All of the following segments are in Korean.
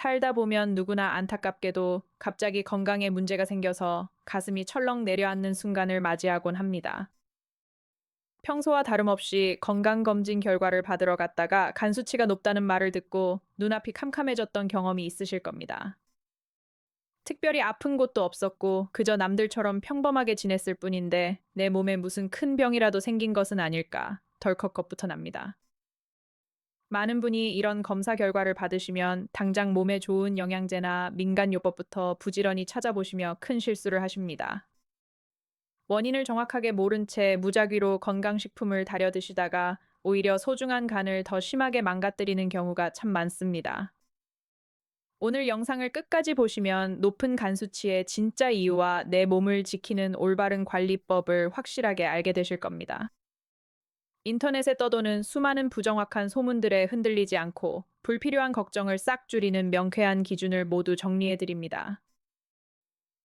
살다 보면 누구나 안타깝게도 갑자기 건강에 문제가 생겨서 가슴이 철렁 내려앉는 순간을 맞이하곤 합니다. 평소와 다름없이 건강검진 결과를 받으러 갔다가 간 수치가 높다는 말을 듣고 눈앞이 캄캄해졌던 경험이 있으실 겁니다. 특별히 아픈 곳도 없었고 그저 남들처럼 평범하게 지냈을 뿐인데 내 몸에 무슨 큰 병이라도 생긴 것은 아닐까 덜컥 겁부터 납니다. 많은 분이 이런 검사 결과를 받으시면 당장 몸에 좋은 영양제나 민간요법부터 부지런히 찾아보시며 큰 실수를 하십니다. 원인을 정확하게 모른 채 무작위로 건강식품을 다려 드시다가 오히려 소중한 간을 더 심하게 망가뜨리는 경우가 참 많습니다. 오늘 영상을 끝까지 보시면 높은 간 수치의 진짜 이유와 내 몸을 지키는 올바른 관리법을 확실하게 알게 되실 겁니다. 인터넷에 떠도는 수많은 부정확한 소문들에 흔들리지 않고 불필요한 걱정을 싹 줄이는 명쾌한 기준을 모두 정리해 드립니다.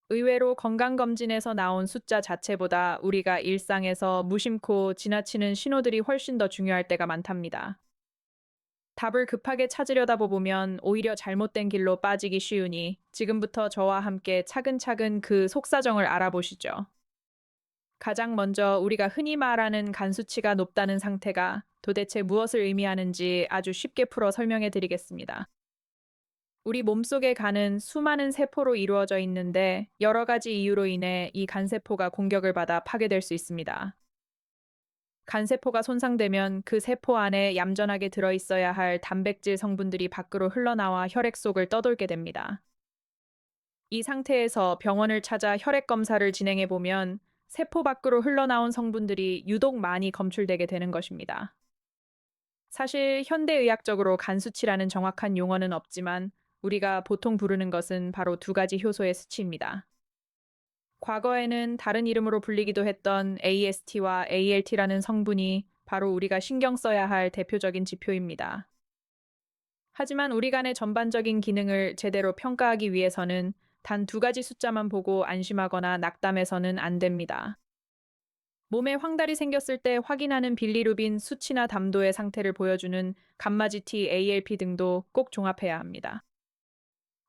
의외로 건강검진에서 나온 숫자 자체보다 우리가 일상에서 무심코 지나치는 신호들이 훨씬 더 중요할 때가 많답니다. 답을 급하게 찾으려다 보면 오히려 잘못된 길로 빠지기 쉬우니 지금부터 저와 함께 차근차근 그 속사정을 알아보시죠. 가장 먼저 우리가 흔히 말하는 간 수치가 높다는 상태가 도대체 무엇을 의미하는지 아주 쉽게 풀어 설명해 드리겠습니다. 우리 몸속의 간은 수많은 세포로 이루어져 있는데 여러 가지 이유로 인해 이 간세포가 공격을 받아 파괴될 수 있습니다. 간세포가 손상되면 그 세포 안에 얌전하게 들어있어야 할 단백질 성분들이 밖으로 흘러나와 혈액 속을 떠돌게 됩니다. 이 상태에서 병원을 찾아 혈액 검사를 진행해 보면 세포 밖으로 흘러나온 성분들이 유독 많이 검출되게 되는 것입니다. 사실 현대의학적으로 간 수치라는 정확한 용어는 없지만 우리가 보통 부르는 것은 바로 두 가지 효소의 수치입니다. 과거에는 다른 이름으로 불리기도 했던 AST와 ALT라는 성분이 바로 우리가 신경 써야 할 대표적인 지표입니다. 하지만 우리 간의 전반적인 기능을 제대로 평가하기 위해서는 단 두 가지 숫자만 보고 안심하거나 낙담해서는 안 됩니다. 몸에 황달이 생겼을 때 확인하는 빌리루빈 수치나 담도의 상태를 보여주는 감마GT ALP 등도 꼭 종합해야 합니다.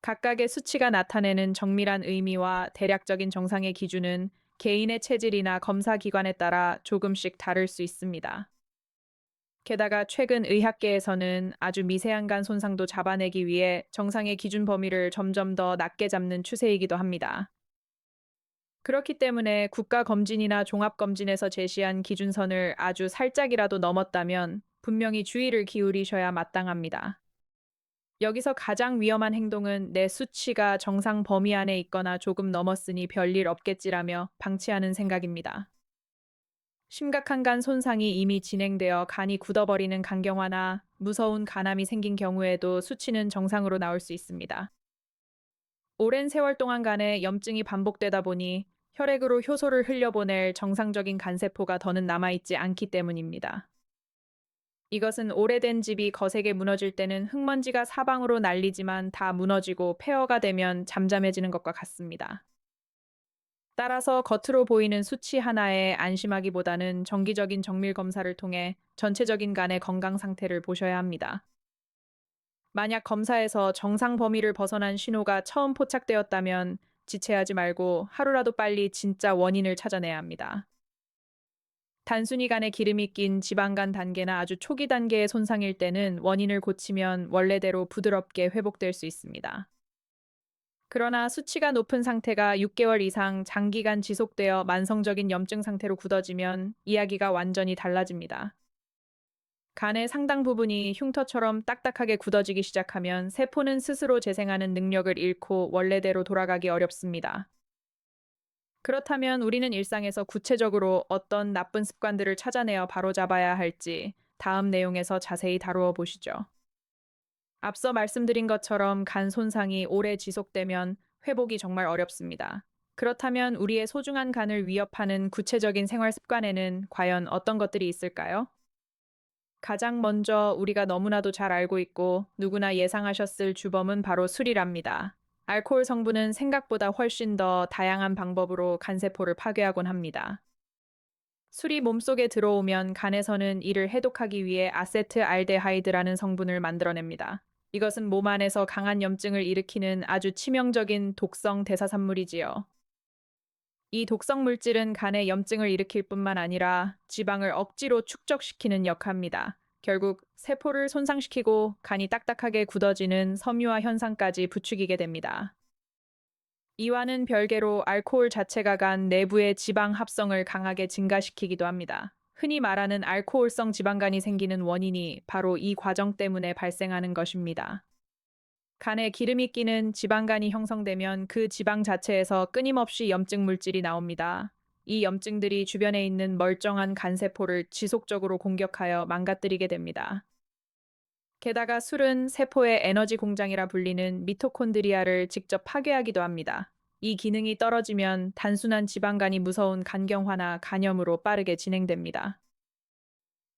각각의 수치가 나타내는 정밀한 의미와 대략적인 정상의 기준은 개인의 체질이나 검사 기관에 따라 조금씩 다를 수 있습니다. 게다가 최근 의학계에서는 아주 미세한 간 손상도 잡아내기 위해 정상의 기준 범위를 점점 더 낮게 잡는 추세이기도 합니다. 그렇기 때문에 국가검진이나 종합검진에서 제시한 기준선을 아주 살짝이라도 넘었다면 분명히 주의를 기울이셔야 마땅합니다. 여기서 가장 위험한 행동은 내 수치가 정상 범위 안에 있거나 조금 넘었으니 별일 없겠지라며 방치하는 생각입니다. 심각한 간 손상이 이미 진행되어 간이 굳어버리는 간경화나 무서운 간암이 생긴 경우에도 수치는 정상으로 나올 수 있습니다. 오랜 세월 동안 간에 염증이 반복되다 보니 혈액으로 효소를 흘려보낼 정상적인 간세포가 더는 남아있지 않기 때문입니다. 이것은 오래된 집이 거세게 무너질 때는 흙먼지가 사방으로 날리지만 다 무너지고 폐허가 되면 잠잠해지는 것과 같습니다. 따라서 겉으로 보이는 수치 하나에 안심하기보다는 정기적인 정밀 검사를 통해 전체적인 간의 건강 상태를 보셔야 합니다. 만약 검사에서 정상 범위를 벗어난 신호가 처음 포착되었다면 지체하지 말고 하루라도 빨리 진짜 원인을 찾아내야 합니다. 단순히 간에 기름이 낀 지방간 단계나 아주 초기 단계의 손상일 때는 원인을 고치면 원래대로 부드럽게 회복될 수 있습니다. 그러나 수치가 높은 상태가 6개월 이상 장기간 지속되어 만성적인 염증 상태로 굳어지면 이야기가 완전히 달라집니다. 간의 상당 부분이 흉터처럼 딱딱하게 굳어지기 시작하면 세포는 스스로 재생하는 능력을 잃고 원래대로 돌아가기 어렵습니다. 그렇다면 우리는 일상에서 구체적으로 어떤 나쁜 습관들을 찾아내어 바로잡아야 할지 다음 내용에서 자세히 다루어 보시죠. 앞서 말씀드린 것처럼 간 손상이 오래 지속되면 회복이 정말 어렵습니다. 그렇다면 우리의 소중한 간을 위협하는 구체적인 생활 습관에는 과연 어떤 것들이 있을까요? 가장 먼저 우리가 너무나도 잘 알고 있고 누구나 예상하셨을 주범은 바로 술이랍니다. 알코올 성분은 생각보다 훨씬 더 다양한 방법으로 간세포를 파괴하곤 합니다. 술이 몸속에 들어오면 간에서는 이를 해독하기 위해 아세트알데하이드라는 성분을 만들어냅니다. 이것은 몸 안에서 강한 염증을 일으키는 아주 치명적인 독성 대사산물이지요. 이 독성 물질은 간에 염증을 일으킬 뿐만 아니라 지방을 억지로 축적시키는 역합니다. 결국 세포를 손상시키고 간이 딱딱하게 굳어지는 섬유화 현상까지 부추기게 됩니다. 이와는 별개로 알코올 자체가 간 내부의 지방 합성을 강하게 증가시키기도 합니다. 흔히 말하는 알코올성 지방간이 생기는 원인이 바로 이 과정 때문에 발생하는 것입니다. 간에 기름이 끼는 지방간이 형성되면 그 지방 자체에서 끊임없이 염증 물질이 나옵니다. 이 염증들이 주변에 있는 멀쩡한 간세포를 지속적으로 공격하여 망가뜨리게 됩니다. 게다가 술은 세포의 에너지 공장이라 불리는 미토콘드리아를 직접 파괴하기도 합니다. 이 기능이 떨어지면 단순한 지방간이 무서운 간경화나 간염으로 빠르게 진행됩니다.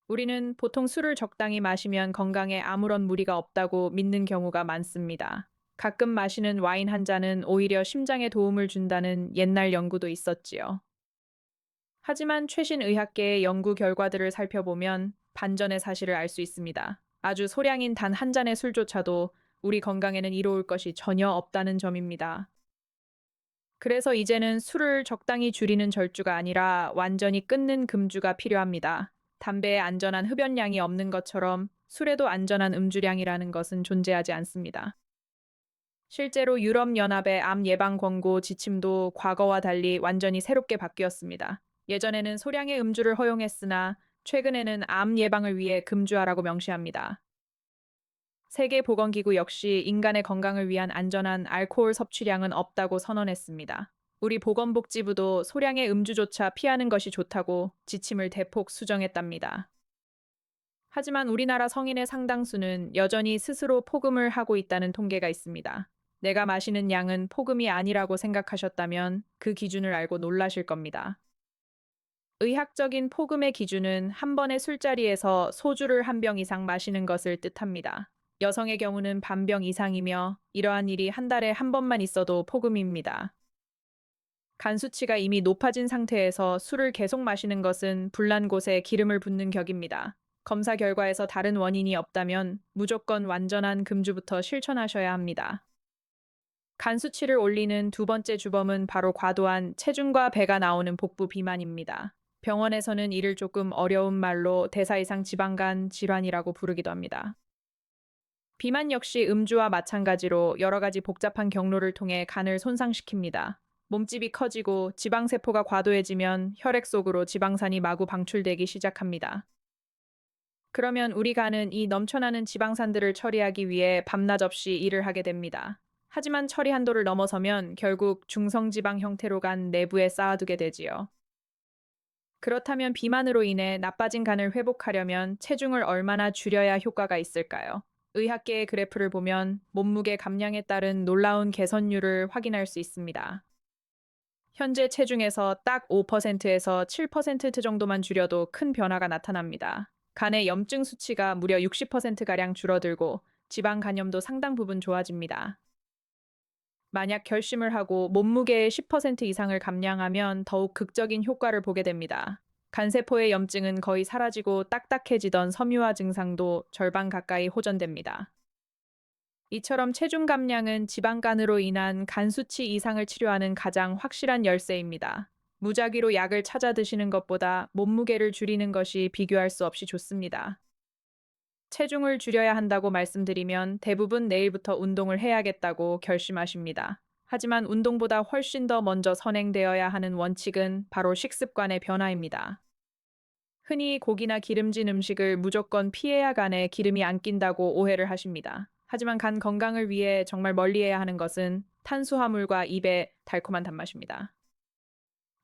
우리는 보통 술을 적당히 마시면 건강에 아무런 무리가 없다고 믿는 경우가 많습니다. 가끔 마시는 와인 한 잔은 오히려 심장에 도움을 준다는 옛날 연구도 있었지요. 하지만 최신 의학계의 연구 결과들을 살펴보면 반전의 사실을 알 수 있습니다. 아주 소량인 단 한 잔의 술조차도 우리 건강에는 이로울 것이 전혀 없다는 점입니다. 그래서 이제는 술을 적당히 줄이는 절주가 아니라 완전히 끊는 금주가 필요합니다. 담배에 안전한 흡연량이 없는 것처럼 술에도 안전한 음주량이라는 것은 존재하지 않습니다. 실제로 유럽연합의 암 예방 권고 지침도 과거와 달리 완전히 새롭게 바뀌었습니다. 예전에는 소량의 음주를 허용했으나 최근에는 암 예방을 위해 금주하라고 명시합니다. 세계보건기구 역시 인간의 건강을 위한 안전한 알코올 섭취량은 없다고 선언했습니다. 우리 보건복지부도 소량의 음주조차 피하는 것이 좋다고 지침을 대폭 수정했답니다. 하지만 우리나라 성인의 상당수는 여전히 스스로 폭음을 하고 있다는 통계가 있습니다. 내가 마시는 양은 폭음이 아니라고 생각하셨다면 그 기준을 알고 놀라실 겁니다. 의학적인 폭음의 기준은 한 번의 술자리에서 소주를 한 병 이상 마시는 것을 뜻합니다. 여성의 경우는 반병 이상이며 이러한 일이 한 달에 한 번만 있어도 폭음입니다. 간 수치가 이미 높아진 상태에서 술을 계속 마시는 것은 불난 곳에 기름을 붓는 격입니다. 검사 결과에서 다른 원인이 없다면 무조건 완전한 금주부터 실천하셔야 합니다. 간 수치를 올리는 두 번째 주범은 바로 과도한 체중과 배가 나오는 복부 비만입니다. 병원에서는 이를 조금 어려운 말로 대사 이상 지방간 질환이라고 부르기도 합니다. 비만 역시 음주와 마찬가지로 여러 가지 복잡한 경로를 통해 간을 손상시킵니다. 몸집이 커지고 지방세포가 과도해지면 혈액 속으로 지방산이 마구 방출되기 시작합니다. 그러면 우리 간은 이 넘쳐나는 지방산들을 처리하기 위해 밤낮 없이 일을 하게 됩니다. 하지만 처리 한도를 넘어서면 결국 중성지방 형태로 간 내부에 쌓아두게 되지요. 그렇다면 비만으로 인해 나빠진 간을 회복하려면 체중을 얼마나 줄여야 효과가 있을까요? 의학계의 그래프를 보면 몸무게 감량에 따른 놀라운 개선율을 확인할 수 있습니다. 현재 체중에서 딱 5%에서 7% 정도만 줄여도 큰 변화가 나타납니다. 간의 염증 수치가 무려 60%가량 줄어들고 지방 간염도 상당 부분 좋아집니다. 만약 결심을 하고 몸무게의 10% 이상을 감량하면 더욱 극적인 효과를 보게 됩니다. 간세포의 염증은 거의 사라지고 딱딱해지던 섬유화 증상도 절반 가까이 호전됩니다. 이처럼 체중 감량은 지방간으로 인한 간 수치 이상을 치료하는 가장 확실한 열쇠입니다. 무작위로 약을 찾아 드시는 것보다 몸무게를 줄이는 것이 비교할 수 없이 좋습니다. 체중을 줄여야 한다고 말씀드리면 대부분 내일부터 운동을 해야겠다고 결심하십니다. 하지만 운동보다 훨씬 더 먼저 선행되어야 하는 원칙은 바로 식습관의 변화입니다. 흔히 고기나 기름진 음식을 무조건 피해야 간에 기름이 안 낀다고 오해를 하십니다. 하지만 간 건강을 위해 정말 멀리해야 하는 것은 탄수화물과 입의 달콤한 단맛입니다.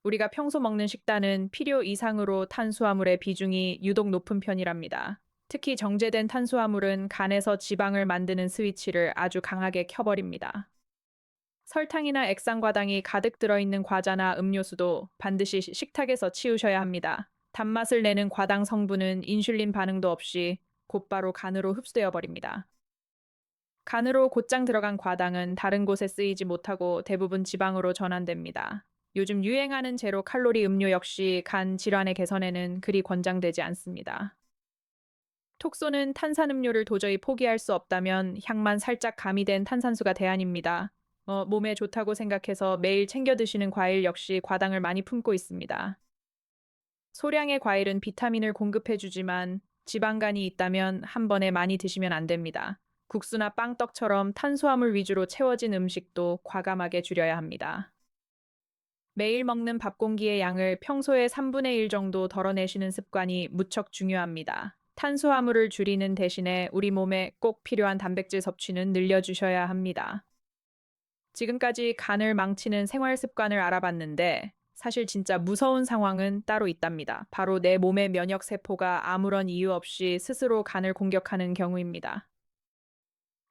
우리가 평소 먹는 식단은 필요 이상으로 탄수화물의 비중이 유독 높은 편이랍니다. 특히 정제된 탄수화물은 간에서 지방을 만드는 스위치를 아주 강하게 켜버립니다. 설탕이나 액상과당이 가득 들어있는 과자나 음료수도 반드시 식탁에서 치우셔야 합니다. 단맛을 내는 과당 성분은 인슐린 반응도 없이 곧바로 간으로 흡수되어 버립니다. 간으로 곧장 들어간 과당은 다른 곳에 쓰이지 못하고 대부분 지방으로 전환됩니다. 요즘 유행하는 제로 칼로리 음료 역시 간 질환의 개선에는 그리 권장되지 않습니다. 톡 쏘는 탄산음료를 도저히 포기할 수 없다면 향만 살짝 가미된 탄산수가 대안입니다. 몸에 좋다고 생각해서 매일 챙겨 드시는 과일 역시 과당을 많이 품고 있습니다. 소량의 과일은 비타민을 공급해주지만 지방간이 있다면 한 번에 많이 드시면 안 됩니다. 국수나 빵떡처럼 탄수화물 위주로 채워진 음식도 과감하게 줄여야 합니다. 매일 먹는 밥 공기의 양을 평소의 3분의 1 정도 덜어내시는 습관이 무척 중요합니다. 탄수화물을 줄이는 대신에 우리 몸에 꼭 필요한 단백질 섭취는 늘려주셔야 합니다. 지금까지 간을 망치는 생활 습관을 알아봤는데 사실 진짜 무서운 상황은 따로 있답니다. 바로 내 몸의 면역 세포가 아무런 이유 없이 스스로 간을 공격하는 경우입니다.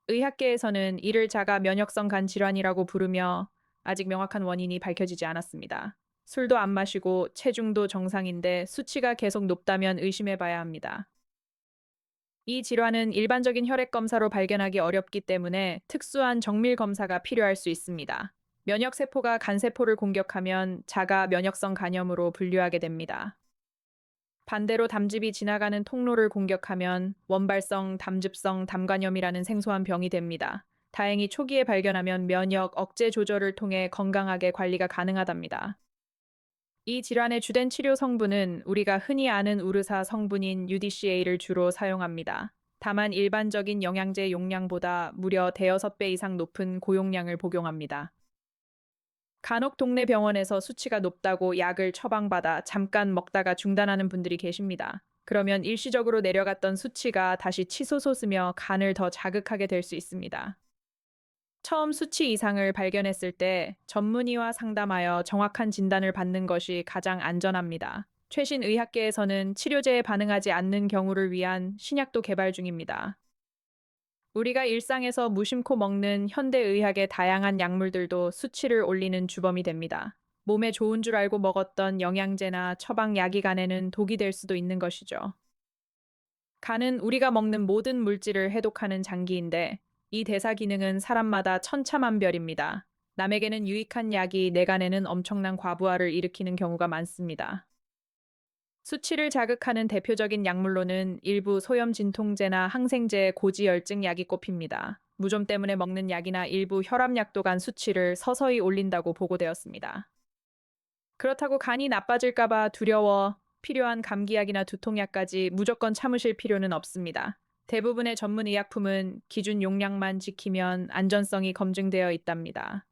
의학계에서는 이를 자가 면역성 간 질환이라고 부르며 아직 명확한 원인이 밝혀지지 않았습니다. 술도 안 마시고 체중도 정상인데 수치가 계속 높다면 의심해 봐야 합니다. 이 질환은 일반적인 혈액 검사로 발견하기 어렵기 때문에 특수한 정밀 검사가 필요할 수 있습니다. 면역 세포가 간 세포를 공격하면 자가 면역성 간염으로 분류하게 됩니다. 반대로 담즙이 지나가는 통로를 공격하면 원발성 담즙성 담간염이라는 생소한 병이 됩니다. 다행히 초기에 발견하면 면역 억제 조절을 통해 건강하게 관리가 가능하답니다. 이 질환의 주된 치료 성분은 우리가 흔히 아는 우르사 성분인 UDCA를 주로 사용합니다. 다만 일반적인 영양제 용량보다 무려 대여섯 배 이상 높은 고용량을 복용합니다. 간혹 동네 병원에서 수치가 높다고 약을 처방받아 잠깐 먹다가 중단하는 분들이 계십니다. 그러면 일시적으로 내려갔던 수치가 다시 치솟으며 간을 더 자극하게 될 수 있습니다. 처음 수치 이상을 발견했을 때 전문의와 상담하여 정확한 진단을 받는 것이 가장 안전합니다. 최신 의학계에서는 치료제에 반응하지 않는 경우를 위한 신약도 개발 중입니다. 우리가 일상에서 무심코 먹는 현대의학의 다양한 약물들도 수치를 올리는 주범이 됩니다. 몸에 좋은 줄 알고 먹었던 영양제나 처방약이 간에는 독이 될 수도 있는 것이죠. 간은 우리가 먹는 모든 물질을 해독하는 장기인데 이 대사 기능은 사람마다 천차만별입니다. 남에게는 유익한 약이 내 간에는 엄청난 과부하를 일으키는 경우가 많습니다. 수치를 자극하는 대표적인 약물로는 일부 소염 진통제나 항생제, 고지혈증 약이 꼽힙니다. 무좀 때문에 먹는 약이나 일부 혈압약도 간 수치를 서서히 올린다고 보고되었습니다. 그렇다고 간이 나빠질까봐 두려워 필요한 감기약이나 두통약까지 무조건 참으실 필요는 없습니다. 대부분의 전문 의약품은 기준 용량만 지키면 안전성이 검증되어 있답니다.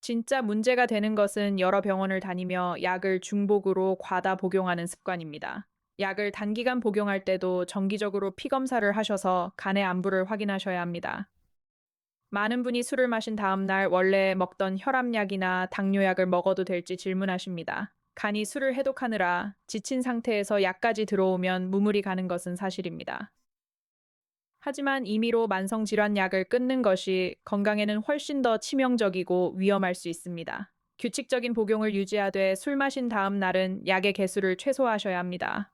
진짜 문제가 되는 것은 여러 병원을 다니며 약을 중복으로 과다 복용하는 습관입니다. 약을 단기간 복용할 때도 정기적으로 피 검사를 하셔서 간의 안부를 확인하셔야 합니다. 많은 분이 술을 마신 다음 날 원래 먹던 혈압약이나 당뇨약을 먹어도 될지 질문하십니다. 간이 술을 해독하느라 지친 상태에서 약까지 들어오면 무물이 가는 것은 사실입니다. 하지만 임의로 만성질환약을 끊는 것이 건강에는 훨씬 더 치명적이고 위험할 수 있습니다. 규칙적인 복용을 유지하되 술 마신 다음 날은 약의 개수를 최소화하셔야 합니다.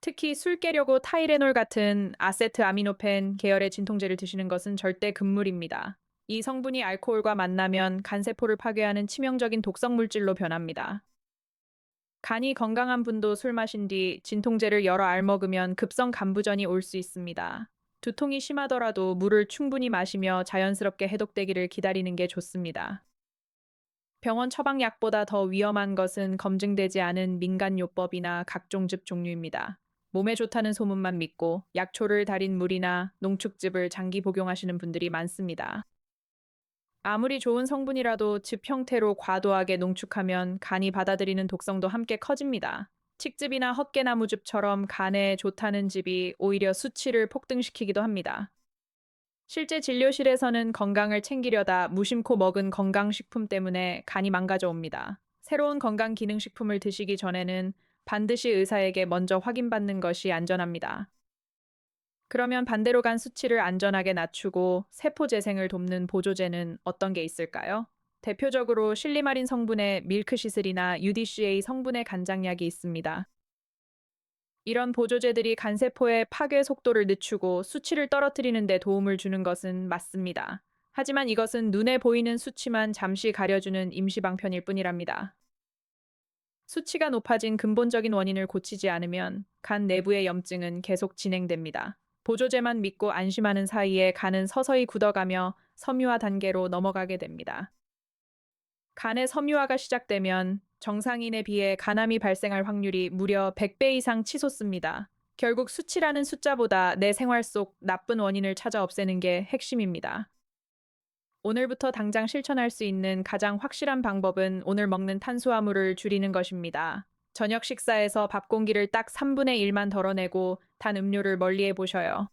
특히 술 깨려고 타이레놀 같은 아세트아미노펜 계열의 진통제를 드시는 것은 절대 금물입니다. 이 성분이 알코올과 만나면 간세포를 파괴하는 치명적인 독성 물질로 변합니다. 간이 건강한 분도 술 마신 뒤 진통제를 여러 알 먹으면 급성 간부전이 올 수 있습니다. 두통이 심하더라도 물을 충분히 마시며 자연스럽게 해독되기를 기다리는 게 좋습니다. 병원 처방약보다 더 위험한 것은 검증되지 않은 민간요법이나 각종즙 종류입니다. 몸에 좋다는 소문만 믿고 약초를 달인 물이나 농축즙을 장기 복용하시는 분들이 많습니다. 아무리 좋은 성분이라도 즙 형태로 과도하게 농축하면 간이 받아들이는 독성도 함께 커집니다. 칡즙이나 헛개나무즙처럼 간에 좋다는 즙이 오히려 수치를 폭등시키기도 합니다. 실제 진료실에서는 건강을 챙기려다 무심코 먹은 건강식품 때문에 간이 망가져 옵니다. 새로운 건강기능식품을 드시기 전에는 반드시 의사에게 먼저 확인받는 것이 안전합니다. 그러면 반대로 간 수치를 안전하게 낮추고 세포 재생을 돕는 보조제는 어떤 게 있을까요? 대표적으로 실리마린 성분의 밀크시슬이나 UDCA 성분의 간장약이 있습니다. 이런 보조제들이 간세포의 파괴 속도를 늦추고 수치를 떨어뜨리는 데 도움을 주는 것은 맞습니다. 하지만 이것은 눈에 보이는 수치만 잠시 가려주는 임시 방편일 뿐이랍니다. 수치가 높아진 근본적인 원인을 고치지 않으면 간 내부의 염증은 계속 진행됩니다. 보조제만 믿고 안심하는 사이에 간은 서서히 굳어가며 섬유화 단계로 넘어가게 됩니다. 간의 섬유화가 시작되면 정상인에 비해 간암이 발생할 확률이 무려 100배 이상 치솟습니다. 결국 수치라는 숫자보다 내 생활 속 나쁜 원인을 찾아 없애는 게 핵심입니다. 오늘부터 당장 실천할 수 있는 가장 확실한 방법은 오늘 먹는 탄수화물을 줄이는 것입니다. 저녁 식사에서 밥 공기를 딱 3분의 1만 덜어내고 단 음료를 멀리해 보셔요.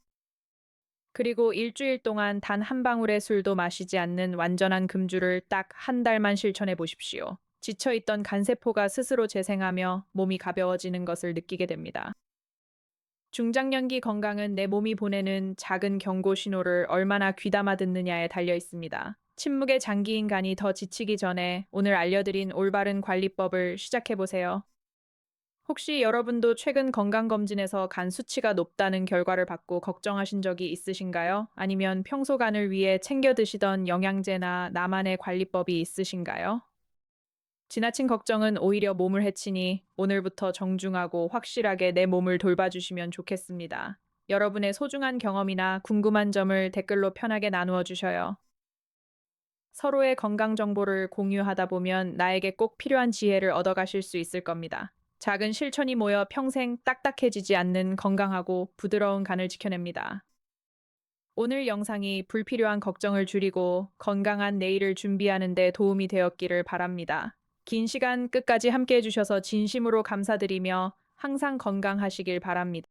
그리고 일주일 동안 단 한 방울의 술도 마시지 않는 완전한 금주를 딱 한 달만 실천해 보십시오. 지쳐있던 간세포가 스스로 재생하며 몸이 가벼워지는 것을 느끼게 됩니다. 중장년기 건강은 내 몸이 보내는 작은 경고 신호를 얼마나 귀담아 듣느냐에 달려 있습니다. 침묵의 장기인 간이 더 지치기 전에 오늘 알려드린 올바른 관리법을 시작해 보세요. 혹시 여러분도 최근 건강검진에서 간 수치가 높다는 결과를 받고 걱정하신 적이 있으신가요? 아니면 평소 간을 위해 챙겨 드시던 영양제나 나만의 관리법이 있으신가요? 지나친 걱정은 오히려 몸을 해치니 오늘부터 정중하고 확실하게 내 몸을 돌봐주시면 좋겠습니다. 여러분의 소중한 경험이나 궁금한 점을 댓글로 편하게 나누어 주셔요. 서로의 건강 정보를 공유하다 보면 나에게 꼭 필요한 지혜를 얻어가실 수 있을 겁니다. 작은 실천이 모여 평생 딱딱해지지 않는 건강하고 부드러운 간을 지켜냅니다. 오늘 영상이 불필요한 걱정을 줄이고 건강한 내일을 준비하는 데 도움이 되었기를 바랍니다. 긴 시간 끝까지 함께 해주셔서 진심으로 감사드리며 항상 건강하시길 바랍니다.